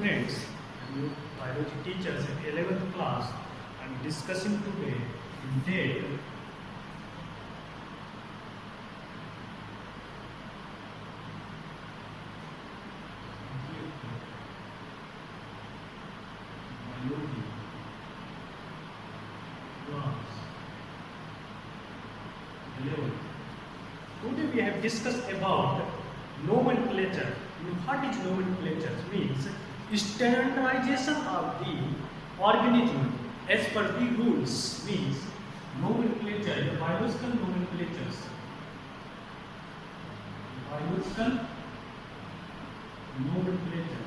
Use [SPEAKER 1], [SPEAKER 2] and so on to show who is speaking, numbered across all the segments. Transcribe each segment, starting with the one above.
[SPEAKER 1] friends, and you biology teachers at 11th class. I'm discussing today date biology class 11. Today we have discussed about nomenclature. What is nomenclature? Means standardization of the organism as per the rules. Means nomenclature, the biological nomenclatures. Biological nomenclature.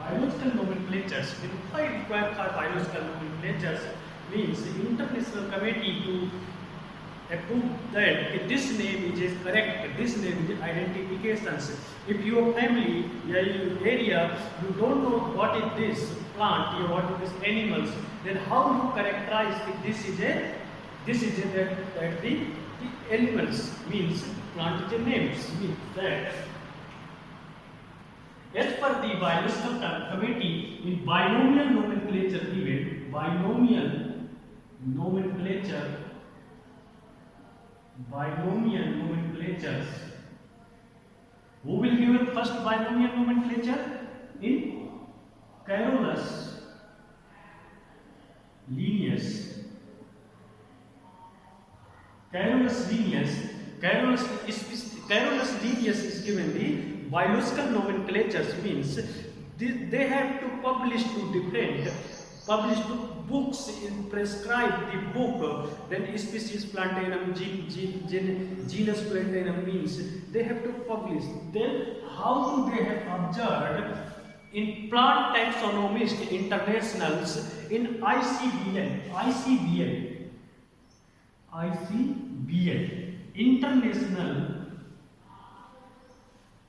[SPEAKER 1] Biological nomenclatures. Why require for biological nomenclatures? Means the international committee to approve that this name is correct, this name is identifications. If your family, your area, you don't know what is this plant or what is this animals, then how you characterize if this is that the animals means plant is a names means that. As per the biological committee, in binomial nomenclature given, binomial nomenclatures. Who will give first binomial nomenclature? In Carolus Linnaeus. Carolus Linnaeus is given the biological nomenclatures means they have to publish to books in prescribe the book, then species plantarum, genus plantarum means they have to publish. Then how do they have observed in plant taxonomist internationals in ICBL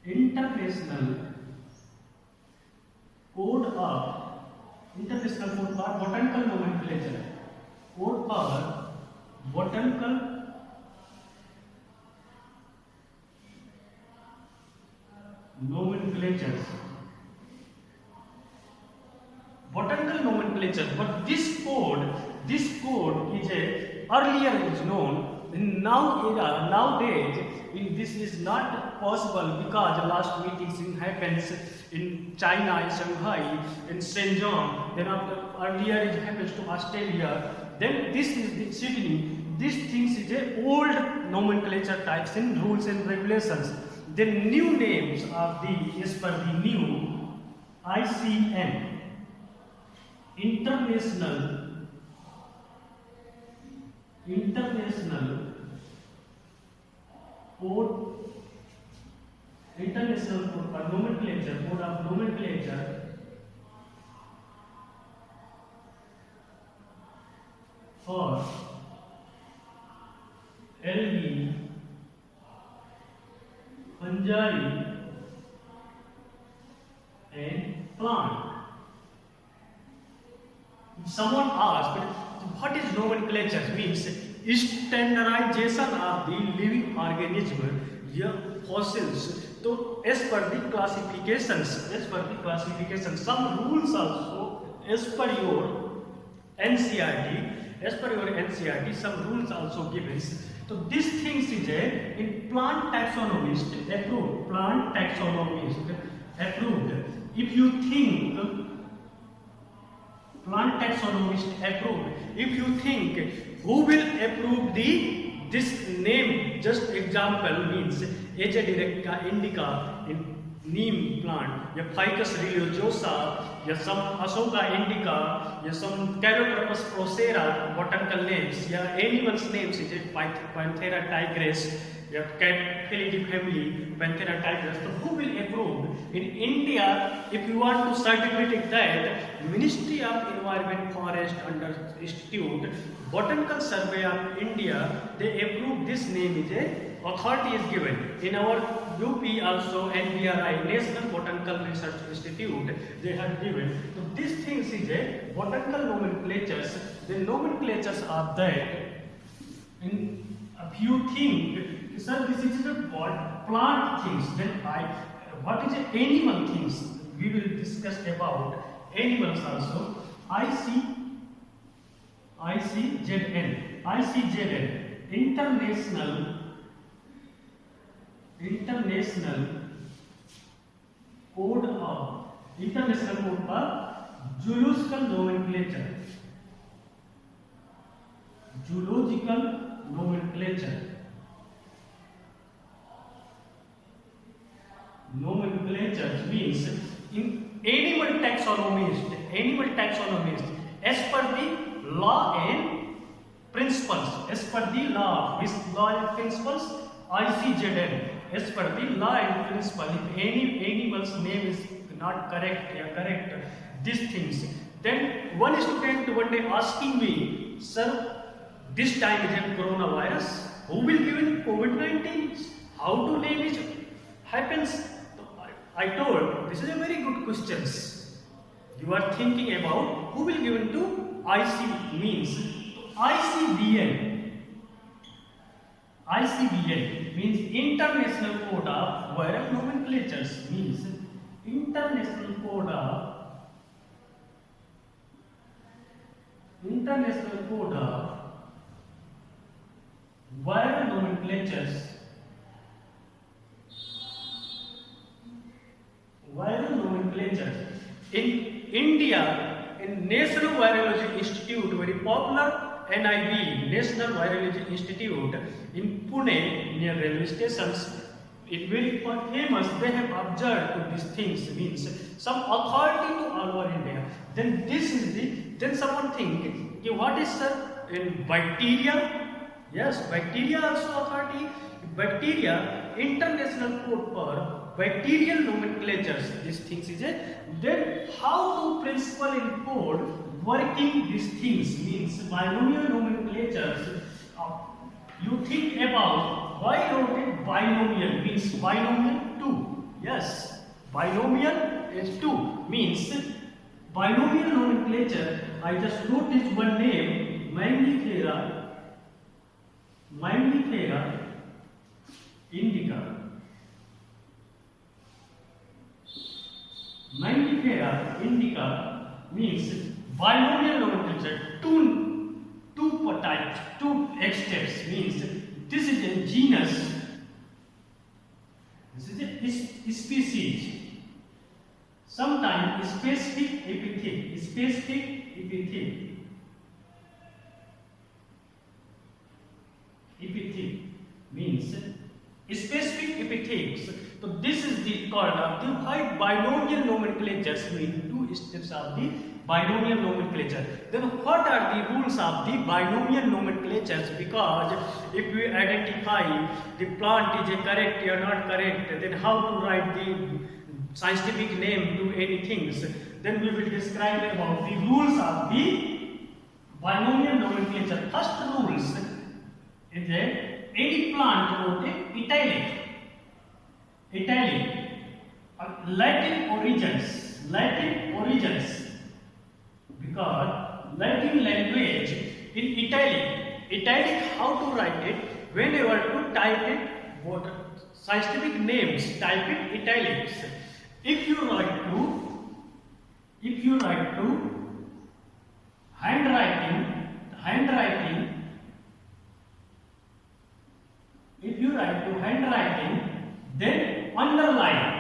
[SPEAKER 1] international code for botanical nomenclature, code for botanical nomenclatures. But this code is earlier is known. In nowadays, this is not possible because the last meetings happens in China, in Shanghai, in Shenzhen. Then earlier it happens to Australia. Then this is the Sydney. These things is a old nomenclature types in rules and regulations. The new names of the as per the new ICN. International code for nomenclature, code of nomenclature for algae, fungi and plant. Someone asked, what is nomenclature? Means standardization of the living organism, fossils. So as per the classifications, some rules also as per your NCERT, some rules also given. So these things is in plant taxonomist approved. If you think plant taxonomist approved. If you think who will approve this name, just example means Aja directa indica in neem plant, या Ficus religiosa, या some Asoka indica, या some Carocarpus procera botanical names, या animals names is Panthera tigris, या cat felidae family, Panthera tigris. So who will approve? In India, if you want to certificate that, Ministry of Environment, Forest under Institute, Botanical Survey of India, they approve this name is a authority is given. In our UP also NBRI, National Botanical Research Institute, they have given. So these things is a botanical nomenclatures. The nomenclatures are there. In a few things, sir, this is called plant things. Then what is animal things? We will discuss about animals also. ICZN, International Code for Zoological Nomenclature. Zoological nomenclature. Nomenclature means in animal taxonomist, as per the law and principles, ICZN, as per the law and principle. If any animal's name is not correct, these things, then one student one day asking me, sir, this time is a coronavirus, who will give in COVID-19, how to name it happens? I told, this is a very good questions. You are thinking about who will give into IC means ICVN means International Code of Viral Nomenclatures, means International Code of Viral Nomenclatures. In India, in National Virology Institute, very popular NIV, National Virology Institute in Pune near railway stations, it very famous. They have observed to these things, means some authority to all over India. Then this is then someone think, okay, what is, sir, in bacteria? Yes, bacteria also authority. Bacteria, International Code for Bacterial Nomenclatures. These things is it. Then how to principle in code working these things, means binomial nomenclatures. You think about why wrote it binomial, means binomial 2. Yes, binomial is 2 means binomial nomenclature. I just wrote this one name, Mangifera indica. Mangifera indica means binomial nomenclature, two types, 2 steps, means this is a genus, this is a species, sometimes specific epithet means specific epithets. So this is the called of the binomial nomenclatures, mean 2 steps of the binomial nomenclature. Then what are the rules of the binomial nomenclatures? Because if we identify the plant is correct or not correct, then how to write the scientific name to any things. Then we will describe about the rules of the binomial nomenclature. First rules is that any plant wrote italic, Latin origins, because Latin language in italic, how to write it? Whenever to type it, what scientific names, type it italics. If you write to handwriting, if you write to handwriting, then underline.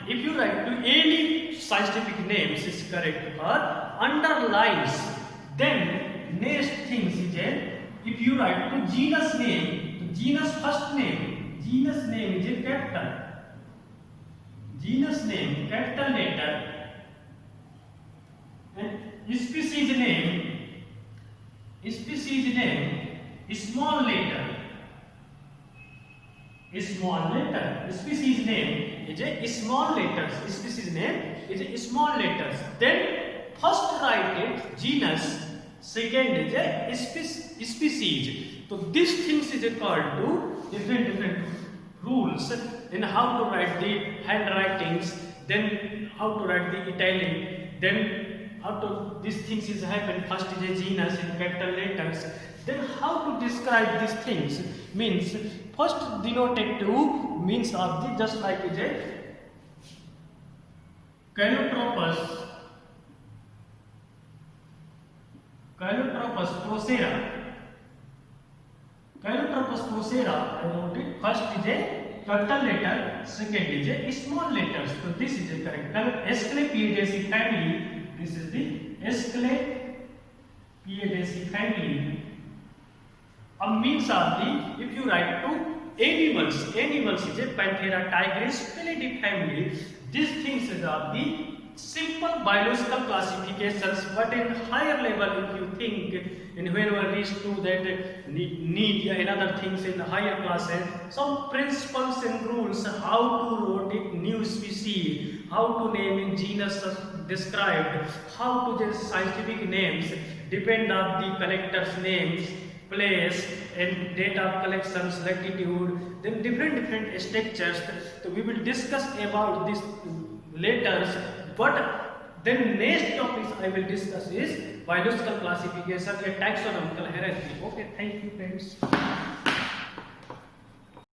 [SPEAKER 1] If you write to any scientific names is correct, or underlines. Then next things is if you write to genus name, genus first name, genus name is a capital. Genus name capital letter, and species name small letter. Species name is a small letters. Species name is a small letters. Then first write it genus, second is a species. So these things is called to different rules in how to write the handwritings, then how to write the italic, then how to these things is happen. First is a genus in capital letters, Then how to describe these things? Means first denotative means of the just like is a Calotropus procera. Calotropus procera, I wrote it. First is a capital letter, second is a small letters. So this is a correct. Asclepiadaceae family. This is the Asclepiadaceae family. Means of the, if you write to animals is a Panthera tigris felidae family. These things is of the simple biological classifications, but in higher level, if you think, and when we reach to that need another things in higher classes, some principles and rules, how to rotate new species, how to name in genus described, how to just scientific names, depend on the collector's names, place and date of collections, latitude, then different structures. So we will discuss about these letters, but then next topics I will discuss is biological classification, a taxonomical hierarchy. Okay, thank you friends.